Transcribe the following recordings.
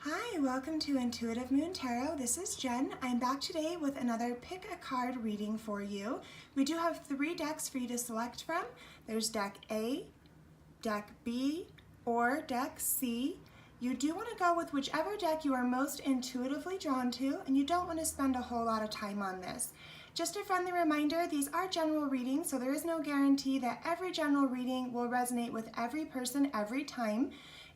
Hi, welcome to Intuitive Moon Tarot. This is Jen. I'm back today with another pick a card reading for you. We do have 3 decks for you to select from. There's deck A, deck B, or deck C. You do want to go with whichever deck you are most intuitively drawn to, and you don't want to spend a whole lot of time on this. Just a friendly reminder, these are general readings, so there is no guarantee that every general reading will resonate with every person every time.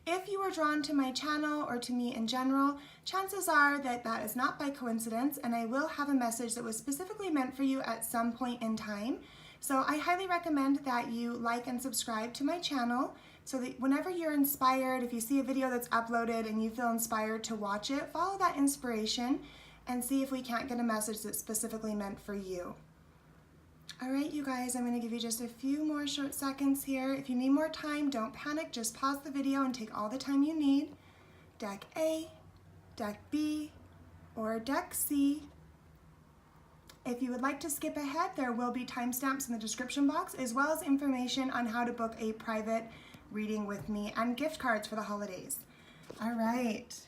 If you are drawn to my channel or to me in general, chances are that that is not by coincidence, and I will have a message that was specifically meant for you at some point in time. So I highly recommend that you like and subscribe to my channel so that whenever you're inspired, if you see a video that's uploaded and you feel inspired to watch it, follow that inspiration and see if we can't get a message that's specifically meant for you. All right, you guys, I'm going to give you just a few more short seconds here. If you need more time, don't panic. Just pause the video and take all the time you need. Deck A, deck B, or deck C. If you would like to skip ahead, there will be timestamps in the description box, as well as information on how to book a private reading with me and gift cards for the holidays. All right.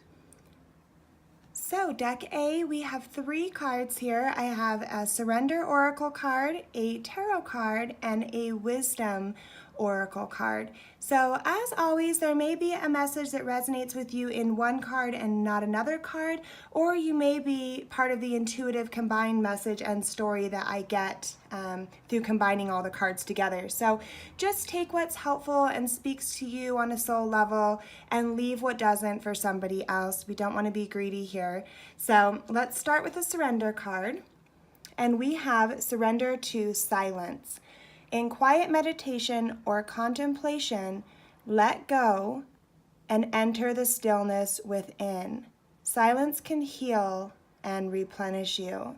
So deck A, we have 3 cards here. I have a Surrender Oracle card, a Tarot card, and a Wisdom Oracle card. So as always, there may be a message that resonates with you in one card and not another card, or you may be part of the intuitive combined message and story that I get through combining all the cards together. So just take what's helpful and speaks to you on a soul level and leave what doesn't for somebody else. We don't want to be greedy here. So let's start with the Surrender card. And we have Surrender to Silence. In quiet meditation or contemplation, let go and enter the stillness within. Silence can heal and replenish you.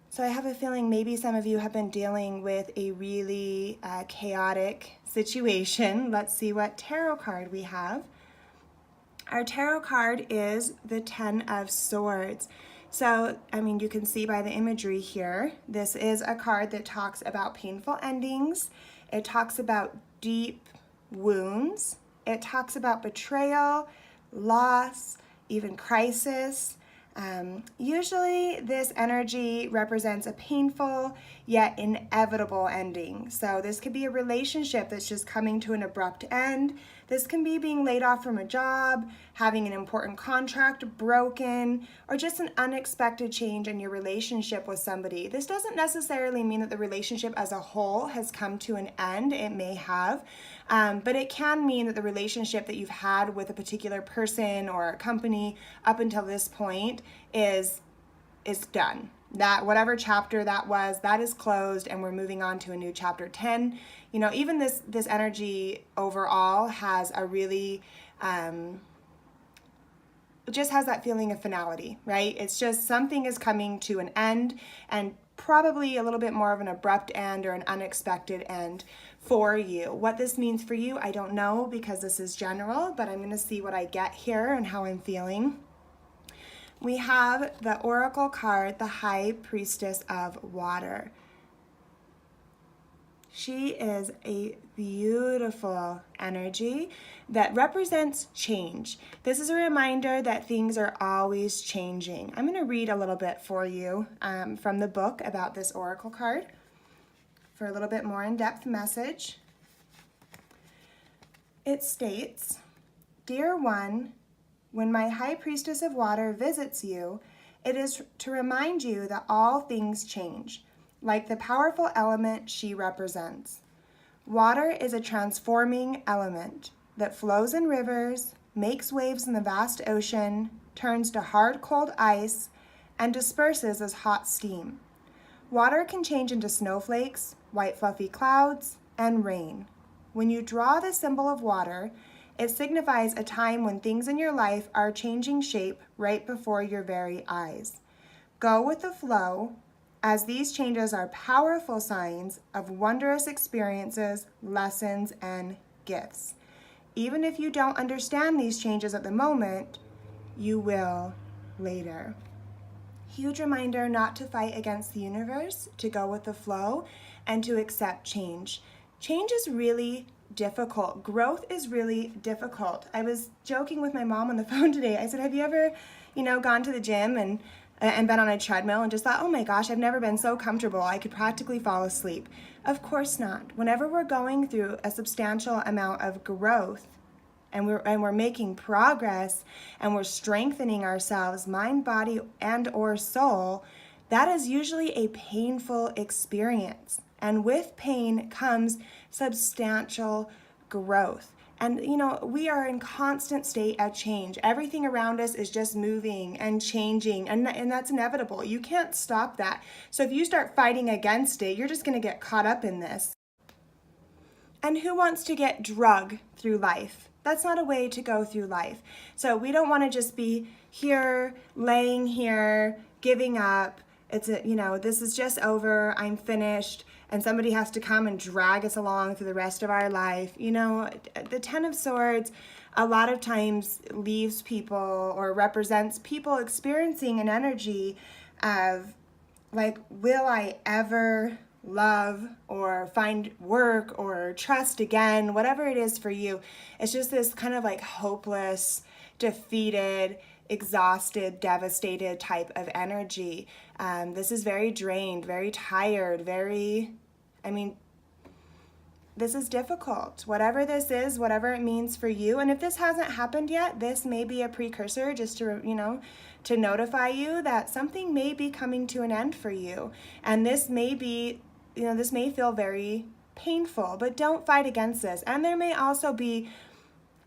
So I have a feeling maybe some of you have been dealing with a really chaotic situation. Let's see what tarot card we have. Our tarot card is the 10 of Swords. So, I mean, you can see by the imagery here, this is a card that talks about painful endings. It talks about deep wounds. It talks about betrayal, loss, even crisis. Usually this energy represents a painful yet inevitable ending. So this could be a relationship that's just coming to an abrupt end. This can be being laid off from a job, having an important contract broken, or just an unexpected change in your relationship with somebody. This doesn't necessarily mean that the relationship as a whole has come to an end. It may have, but it can mean that the relationship that you've had with a particular person or a company up until this point is done. That whatever chapter that was, that is closed, and we're moving on to a new chapter 10. You know, even this energy overall has a really it just has that feeling of finality, right? It's just something is coming to an end, and probably a little bit more of an abrupt end or an unexpected end for you. What this means for you, I don't know, because this is general, but I'm going to see what I get here and how I'm feeling. We have the Oracle card, the High Priestess of Water. She is a beautiful energy that represents change. This is a reminder that things are always changing. I'm going to read a little bit for you from the book about this Oracle card for a little bit more in-depth message. It states, "Dear one, when my High Priestess of Water visits you, it is to remind you that all things change, like the powerful element she represents. Water is a transforming element that flows in rivers, makes waves in the vast ocean, turns to hard, cold ice, and disperses as hot steam. Water can change into snowflakes, white fluffy clouds, and rain. When you draw the symbol of water, it signifies a time when things in your life are changing shape right before your very eyes. Go with the flow, as these changes are powerful signs of wondrous experiences, lessons, and gifts. Even if you don't understand these changes at the moment, you will later." Huge reminder not to fight against the universe, to go with the flow, and to accept change. Change is really difficult. Growth is really difficult. I was joking with my mom on the phone today. I said, have you ever, gone to the gym and been on a treadmill and just thought, oh my gosh, I've never been so comfortable. I could practically fall asleep. Of course not. Whenever we're going through a substantial amount of growth and we're making progress and we're strengthening ourselves, mind, body, and or soul, that is usually a painful experience. And with pain comes substantial growth. And, we are in constant state of change. Everything around us is just moving and changing, and that's inevitable. You can't stop that. So if you start fighting against it, you're just going to get caught up in this. And who wants to get drug through life? That's not a way to go through life. So we don't want to just be here, laying here, giving up. It's this is just over, I'm finished, and somebody has to come and drag us along through the rest of our life. The Ten of Swords a lot of times leaves people or represents people experiencing an energy of like, will I ever love or find work or trust again? Whatever it is for you, it's just this kind of like hopeless, defeated, exhausted, devastated type of energy. This is very drained, very tired, this is difficult. Whatever this is, whatever it means for you. And if this hasn't happened yet, this may be a precursor just to, to notify you that something may be coming to an end for you. And this may be, this may feel very painful, but don't fight against this. And there may also be,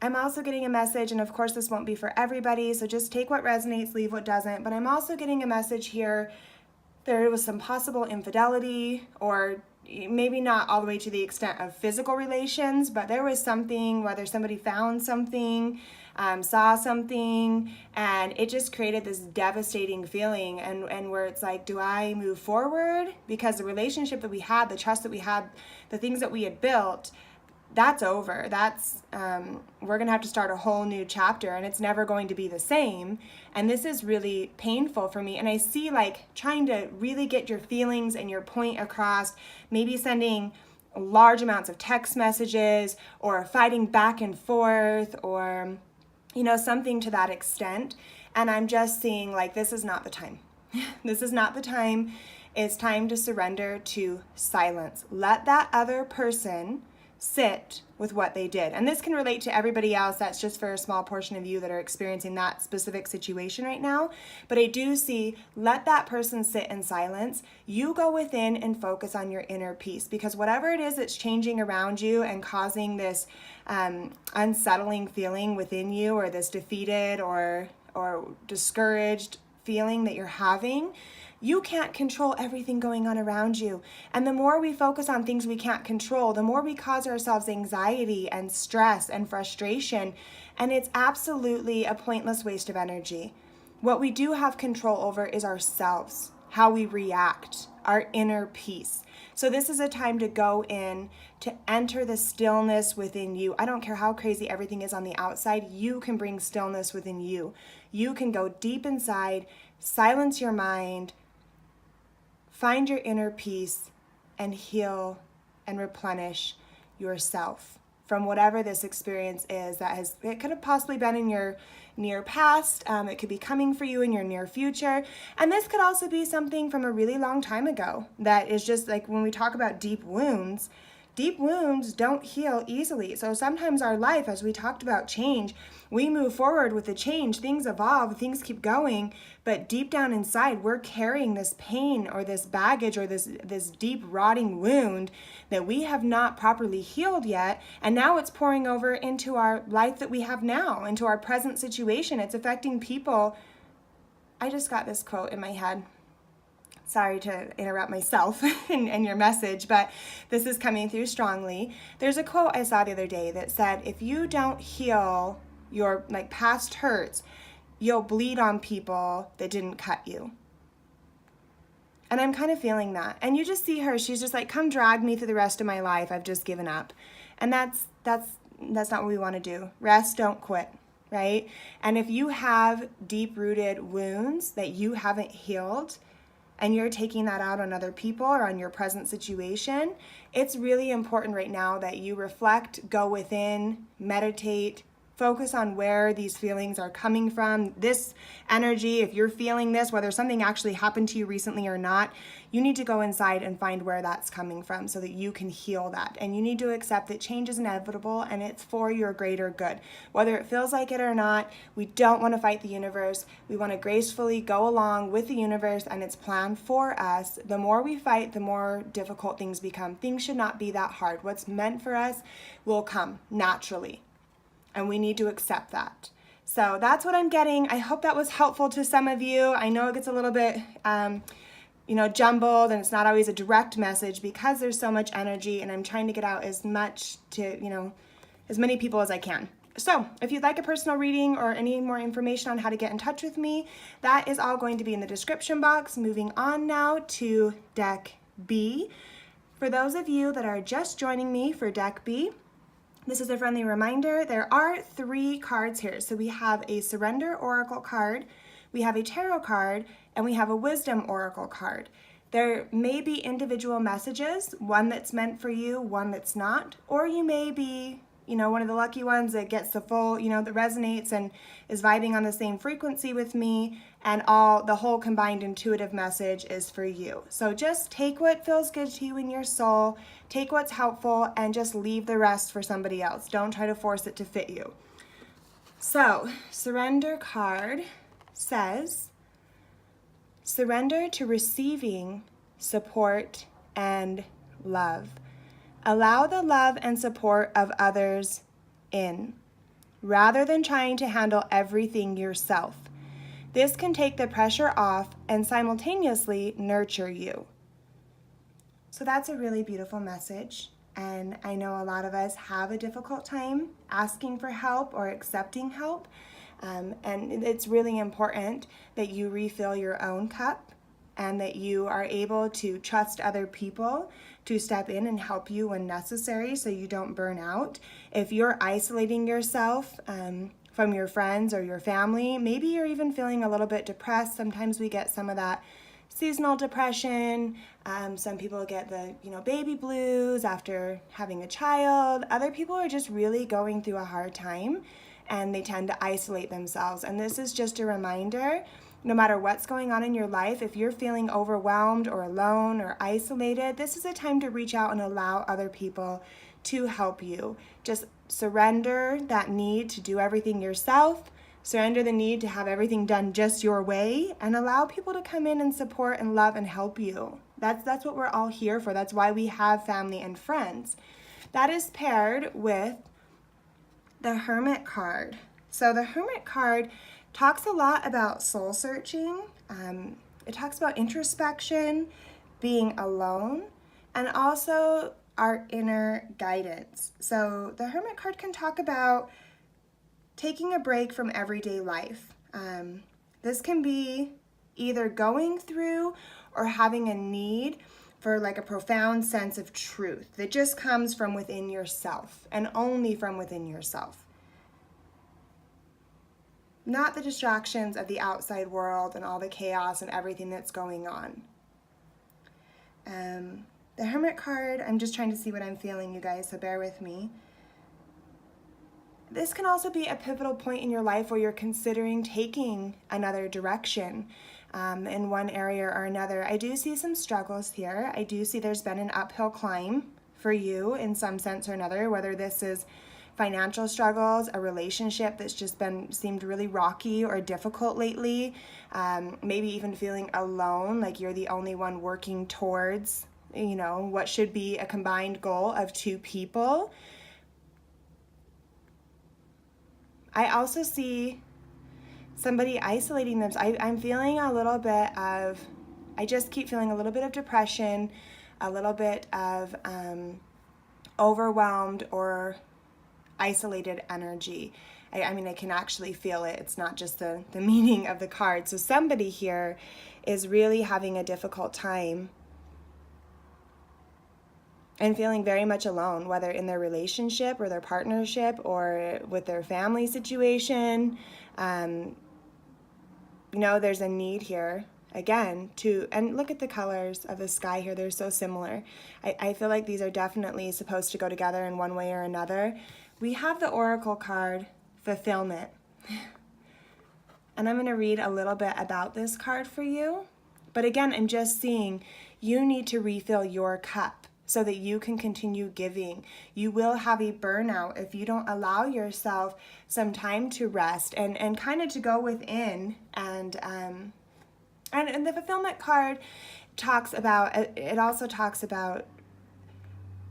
I'm also getting a message, and of course this won't be for everybody, so just take what resonates, leave what doesn't, but I'm also getting a message here. There was some possible infidelity, or maybe not all the way to the extent of physical relations, but there was something, whether somebody found something, saw something, and it just created this devastating feeling, and where it's like, do I move forward? Because the relationship that we had, the trust that we had, the things that we had built, that's over. We're going to have to start a whole new chapter, and it's never going to be the same. And this is really painful for me. And I see like trying to really get your feelings and your point across, maybe sending large amounts of text messages or fighting back and forth or, something to that extent. And I'm just seeing like, this is not the time. This is not the time. It's time to surrender to silence. Let that other person sit with what they did. And this can relate to everybody else. That's just for a small portion of you that are experiencing that specific situation right now. But I do see, let that person sit in silence. You go within and focus on your inner peace, because whatever it is that's changing around you and causing this unsettling feeling within you, or this defeated or discouraged feeling that you're having, you can't control everything going on around you. And the more we focus on things we can't control, the more we cause ourselves anxiety and stress and frustration. And it's absolutely a pointless waste of energy. What we do have control over is ourselves, how we react, our inner peace. So this is a time to go in, to enter the stillness within you. I don't care how crazy everything is on the outside, you can bring stillness within you. You can go deep inside, silence your mind, find your inner peace, and heal and replenish yourself from whatever this experience is it could have possibly been in your near past. It could be coming for you in your near future. And this could also be something from a really long time ago that is just like, when we talk about deep wounds don't heal easily. So sometimes our life, as we talked about change, we move forward with the change, things evolve, things keep going, but deep down inside, we're carrying this pain or this baggage or this deep rotting wound that we have not properly healed yet. And now it's pouring over into our life that we have now, into our present situation. It's affecting people. I just got this quote in my head. Sorry to interrupt myself and your message, but this is coming through strongly. There's a quote I saw the other day that said, if you don't heal your past hurts, you'll bleed on people that didn't cut you. And I'm kind of feeling that. And you just see her, she's just like, come drag me through the rest of my life. I've just given up. And that's not what we want to do. Rest, don't quit, right? And if you have deep-rooted wounds that you haven't healed, and you're taking that out on other people or on your present situation, it's really important right now that you reflect, go within, meditate, focus on where these feelings are coming from. This energy, if you're feeling this, whether something actually happened to you recently or not, you need to go inside and find where that's coming from so that you can heal that. And you need to accept that change is inevitable and it's for your greater good. Whether it feels like it or not, we don't want to fight the universe. We want to gracefully go along with the universe and its plan for us. The more we fight, the more difficult things become. Things should not be that hard. What's meant for us will come naturally. And we need to accept that. So that's what I'm getting. I hope that was helpful to some of you. I know it gets a little bit, jumbled, and it's not always a direct message because there's so much energy, and I'm trying to get out as much to, as many people as I can. So if you'd like a personal reading or any more information on how to get in touch with me, that is all going to be in the description box. Moving on now to Deck B. For those of you that are just joining me for Deck B, this is a friendly reminder. There are 3 cards here. So we have a Surrender Oracle card, we have a Tarot card, and we have a Wisdom Oracle card. There may be individual messages, one that's meant for you, one that's not, or you may be, one of the lucky ones that gets the full, that resonates and is vibing on the same frequency with me, and the whole combined intuitive message is for you. So just take what feels good to you in your soul, take what's helpful, and just leave the rest for somebody else. Don't try to force it to fit you. So, Surrender card says, surrender to receiving support and love. Allow the love and support of others in, rather than trying to handle everything yourself. This can take the pressure off and simultaneously nurture you. So that's a really beautiful message. And I know a lot of us have a difficult time asking for help or accepting help. And it's really important that you refill your own cup and that you are able to trust other people to step in and help you when necessary so you don't burn out. If you're isolating yourself from your friends or your family, maybe you're even feeling a little bit depressed. Sometimes we get some of that seasonal depression. Some people get the baby blues after having a child. Other people are just really going through a hard time and they tend to isolate themselves. And this is just a reminder, no matter what's going on in your life, if you're feeling overwhelmed or alone or isolated, this is a time to reach out and allow other people to help you. Just surrender that need to do everything yourself, surrender the need to have everything done just your way, and allow people to come in and support and love and help you. That's what we're all here for. That's why we have family and friends. That is paired with the Hermit card. So the Hermit card talks a lot about soul searching. It talks about introspection, being alone, and also our inner guidance. So the Hermit card can talk about taking a break from everyday life. This can be either going through or having a need for like a profound sense of truth that just comes from within yourself and only from within yourself. Not the distractions of the outside world and all the chaos and everything that's going on. The Hermit card, I'm just trying to see what I'm feeling, you guys, so bear with me. This can also be a pivotal point in your life where you're considering taking another direction in one area or another. I do see some struggles here. I do see there's been an uphill climb for you in some sense or another, whether this is financial struggles, a relationship that's just seemed really rocky or difficult lately, maybe even feeling alone, like you're the only one working towards, what should be a combined goal of 2 people. I also see somebody isolating themselves. I'm feeling a little bit of, I just keep feeling a little bit of depression, a little bit of overwhelmed or isolated energy. I mean, I can actually feel it. It's not just the meaning of the card. So somebody here is really having a difficult time and feeling very much alone, whether in their relationship or their partnership or with their family situation. There's a need here again, and look at the colors of the sky here, they're so similar. I feel like these are definitely supposed to go together in one way or another. We have the Oracle card, Fulfillment. And I'm going to read a little bit about this card for you. But again, I'm just seeing you need to refill your cup so that you can continue giving. You will have a burnout if you don't allow yourself some time to rest and kind of to go within. And the Fulfillment card also talks about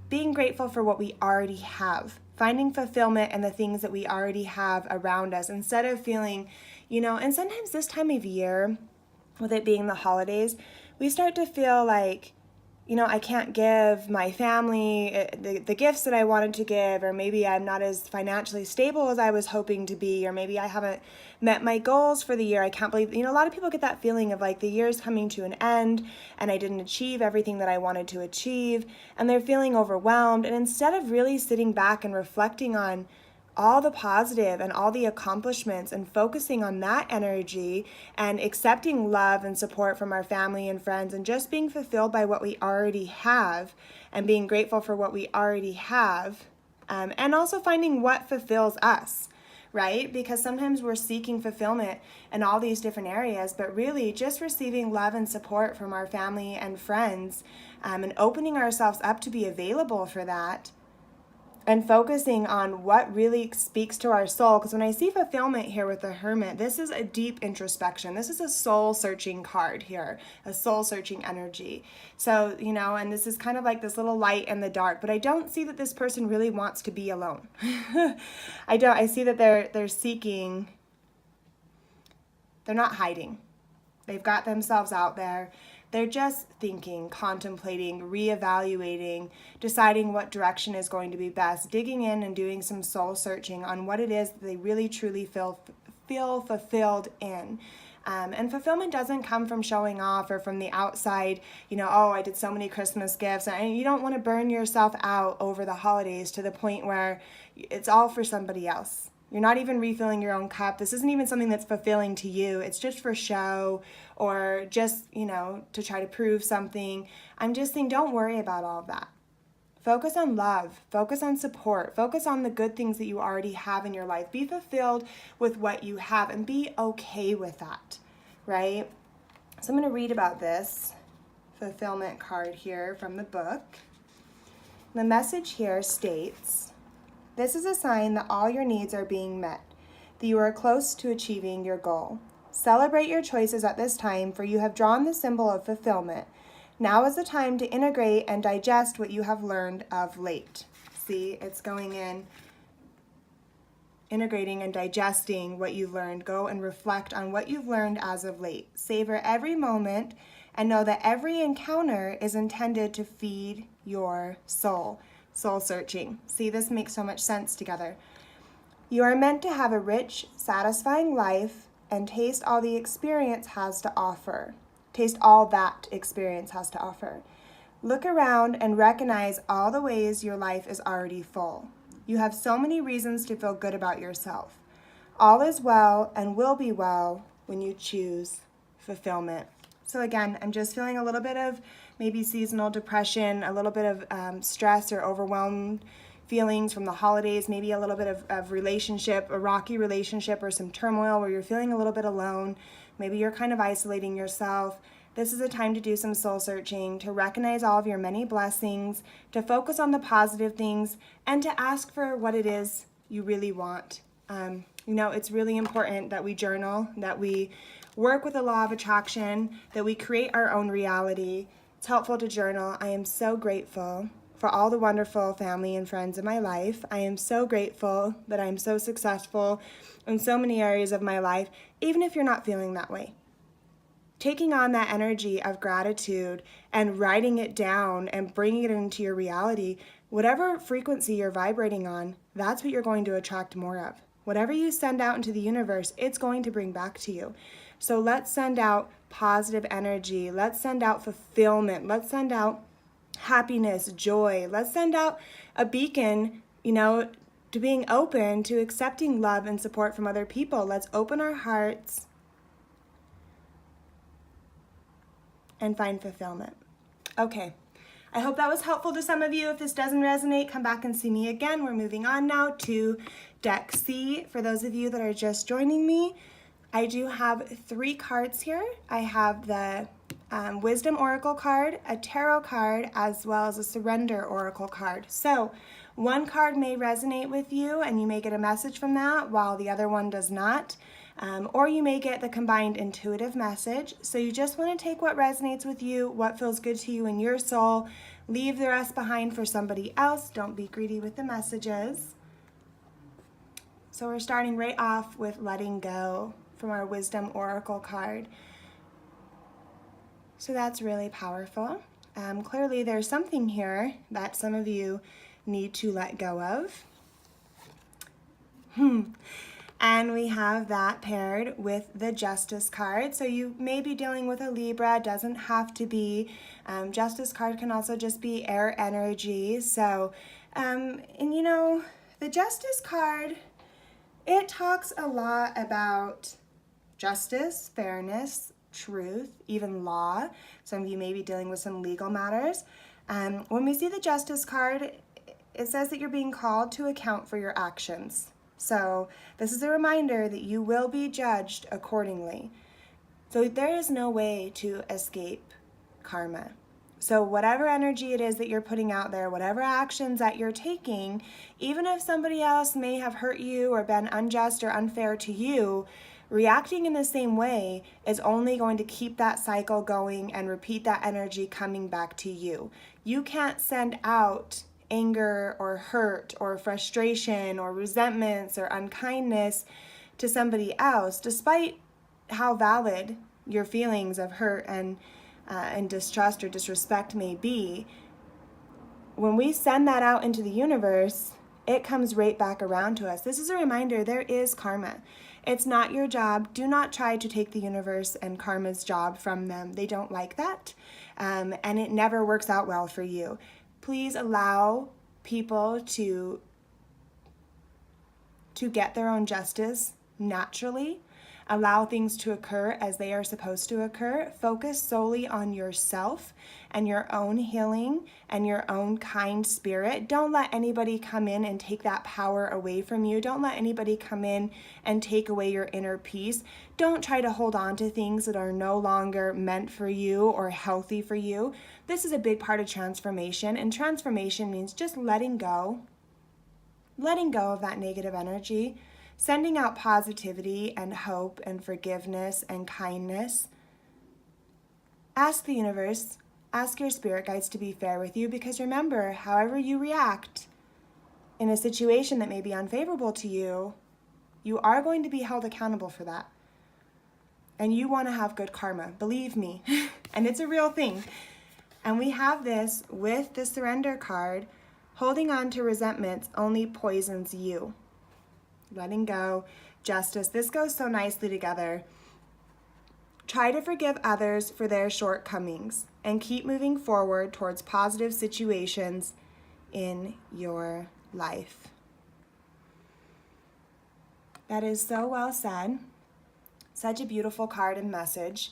being grateful for what we already have, finding fulfillment in the things that we already have around us instead of feeling, and sometimes this time of year, with it being the holidays, we start to feel like, I can't give my family the gifts that I wanted to give, or maybe I'm not as financially stable as I was hoping to be, or maybe I haven't met my goals for the year. I can't believe, a lot of people get that feeling of like the year's coming to an end and I didn't achieve everything that I wanted to achieve, and they're feeling overwhelmed. And instead of really sitting back and reflecting on all the positive and all the accomplishments and focusing on that energy and accepting love and support from our family and friends and just being fulfilled by what we already have and being grateful for what we already have, and also finding what fulfills us, right? Because sometimes we're seeking fulfillment in all these different areas, but really just receiving love and support from our family and friends, and opening ourselves up to be available for that, and focusing on what really speaks to our soul. Because when I see fulfillment here with the Hermit, this is a deep introspection. This is a soul-searching card here, a soul-searching energy. So, and this is kind of like this little light in the dark, but I don't see that this person really wants to be alone. I see that they're seeking, they're not hiding. They've got themselves out there. They're just thinking, contemplating, reevaluating, deciding what direction is going to be best, digging in and doing some soul searching on what it is that they really truly feel fulfilled in. And fulfillment doesn't come from showing off or from the outside, I did so many Christmas gifts. And you don't want to burn yourself out over the holidays to the point where it's all for somebody else. You're not even refilling your own cup. This isn't even something that's fulfilling to you. It's just for show or just, to try to prove something. I'm just saying, don't worry about all of that. Focus on love. Focus on support. Focus on the good things that you already have in your life. Be fulfilled with what you have and be okay with that, right? So I'm going to read about this fulfillment card here from the book. The message here states, this is a sign that all your needs are being met, that you are close to achieving your goal. Celebrate your choices at this time, for you have drawn the symbol of fulfillment. Now is the time to integrate and digest what you have learned of late. See, it's going in, integrating and digesting what you've learned. Go and reflect on what you've learned as of late. Savor every moment and know that every encounter is intended to feed your soul. Soul searching. See, this makes so much sense together. You are meant to have a rich, satisfying life and taste all the experience has to offer. Taste all that experience has to offer. Look around and recognize all the ways your life is already full. You have so many reasons to feel good about yourself. All is well and will be well when you choose fulfillment. So again, I'm just feeling a little bit of maybe seasonal depression, a little bit of stress or overwhelmed feelings from the holidays, maybe a little bit of relationship, a rocky relationship or some turmoil where you're feeling a little bit alone. Maybe you're kind of isolating yourself. This is a time to do some soul searching, to recognize all of your many blessings, to focus on the positive things, and to ask for what it is you really want. It's really important that we journal, that we work with the law of attraction, that we create our own reality. It's helpful to journal. I am so grateful for all the wonderful family and friends in my life. I am so grateful that I'm so successful in so many areas of my life, even if you're not feeling that way. Taking on that energy of gratitude and writing it down and bringing it into your reality, whatever frequency you're vibrating on, that's what you're going to attract more of. Whatever you send out into the universe, it's going to bring back to you. So let's send out positive energy. Let's send out fulfillment. Let's send out happiness, joy. Let's send out a beacon, to being open to accepting love and support from other people. Let's open our hearts and find fulfillment. Okay, I hope that was helpful to some of you. If this doesn't resonate, come back and see me again. We're moving on now to deck C. For those of you that are just joining me, I do have 3 cards here. I have the Wisdom Oracle card, a Tarot card, as well as a Surrender Oracle card. So one card may resonate with you and you may get a message from that while the other one does not. Or you may get the combined intuitive message. So you just want to take what resonates with you, what feels good to you in your soul, leave the rest behind for somebody else. Don't be greedy with the messages. So we're starting right off with letting go from our Wisdom Oracle card. So that's really powerful. Clearly there's something here that some of you need to let go of. And we have that paired with the Justice card. So you may be dealing with a Libra, doesn't have to be. Justice card can also just be air energy. So, and you know, the Justice card, it talks a lot about justice, fairness, truth, even law. Some of you may be dealing with some legal matters. When we see the Justice card, it says that you're being called to account for your actions. So this is a reminder that you will be judged accordingly. So there is no way to escape karma. So whatever energy it is that you're putting out there, whatever actions that you're taking, even if somebody else may have hurt you or been unjust or unfair to you, reacting in the same way is only going to keep that cycle going and repeat that energy coming back to you. You can't send out anger or hurt or frustration or resentments or unkindness to somebody else, despite how valid your feelings of hurt and distrust or disrespect may be. When we send that out into the universe, it comes right back around to us. This is a reminder, there is karma. It's not your job. Do not try to take the universe and karma's job from them. They don't like that, and it never works out well for you. Please allow people to get their own justice naturally. Allow things to occur as they are supposed to occur. Focus solely on yourself and your own healing and your own kind spirit. Don't let anybody come in and take that power away from you. Don't let anybody come in and take away your inner peace. Don't try to hold on to things that are no longer meant for you or healthy for you. This is a big part of transformation, and transformation means just letting go of that negative energy, sending out positivity and hope and forgiveness and kindness. Ask the universe, ask your spirit guides to be fair with you, because remember, however you react in a situation that may be unfavorable to you, you are going to be held accountable for that. And you want to have good karma, believe me. And it's a real thing. And we have this with the Surrender card. Holding on to resentments only poisons you. Letting go, justice, this goes so nicely together. Try to forgive others for their shortcomings and keep moving forward towards positive situations in your life. That is so well said. Such a beautiful card and message.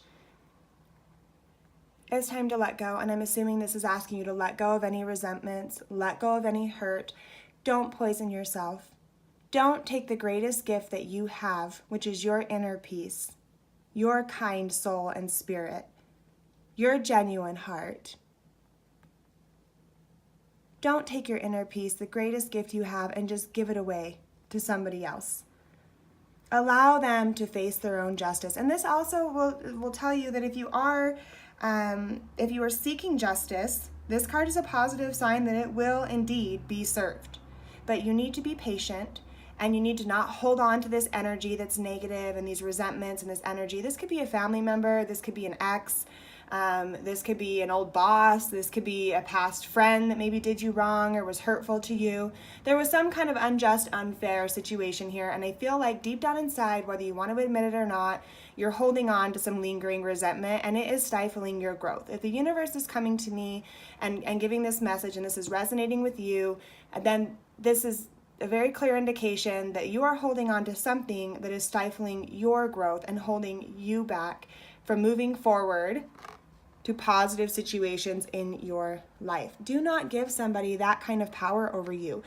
It's time to let go, and I'm assuming this is asking you to let go of any resentments, let go of any hurt. Don't poison yourself. Don't take the greatest gift that you have, which is your inner peace, your kind soul and spirit, your genuine heart. Don't take your inner peace, the greatest gift you have, and just give it away to somebody else. Allow them to face their own justice. And this also will tell you that if you are seeking justice, this card is a positive sign that it will indeed be served. But you need to be patient, and you need to not hold on to this energy that's negative and these resentments and this energy. This could be a family member, this could be an ex, this could be an old boss, this could be a past friend that maybe did you wrong or was hurtful to you. There was some kind of unjust, unfair situation here, and I feel like deep down inside, whether you want to admit it or not, you're holding on to some lingering resentment, and it is stifling your growth. If the universe is coming to me and giving this message, and this is resonating with you, then this is a very clear indication that you are holding on to something that is stifling your growth and holding you back from moving forward to positive situations in your life. Do not give somebody that kind of power over you.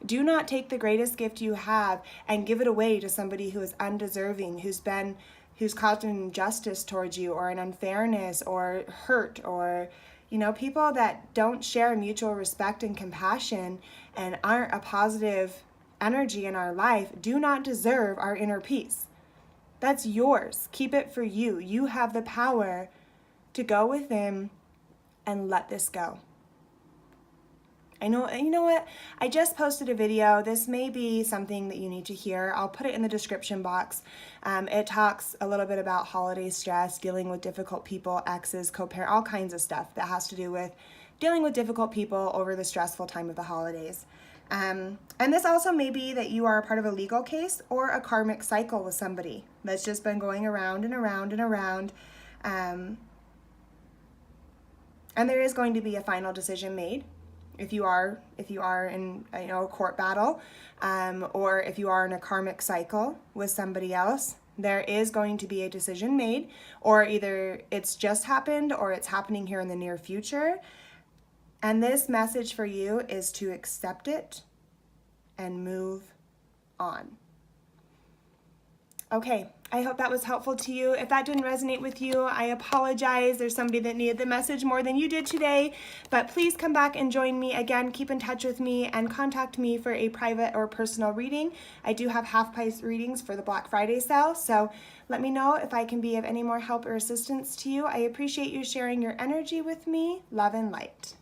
Do not take the greatest gift you have and give it away to somebody who is undeserving, who's caused an injustice towards you, or an unfairness, or hurt, or people that don't share mutual respect and compassion and aren't a positive energy in our life do not deserve our inner peace. That's yours. Keep it for you. You have the power to go within and let this go. You know what? I just posted a video. This may be something that you need to hear. I'll put it in the description box. It talks a little bit about holiday stress, dealing with difficult people, exes, co-parent, all kinds of stuff that has to do with dealing with difficult people over the stressful time of the holidays. And this also may be that you are a part of a legal case or a karmic cycle with somebody that's just been going around and around and around. And there is going to be a final decision made if you are in a court battle, or if you are in a karmic cycle with somebody else. There is going to be a decision made, or either it's just happened or it's happening here in the near future. And this message for you is to accept it and move on. Okay, I hope that was helpful to you. If that didn't resonate with you, I apologize. There's somebody that needed the message more than you did today, but please come back and join me again. Keep in touch with me and contact me for a private or personal reading. I do have half-price readings for the Black Friday sale, so let me know if I can be of any more help or assistance to you. I appreciate you sharing your energy with me. Love and light.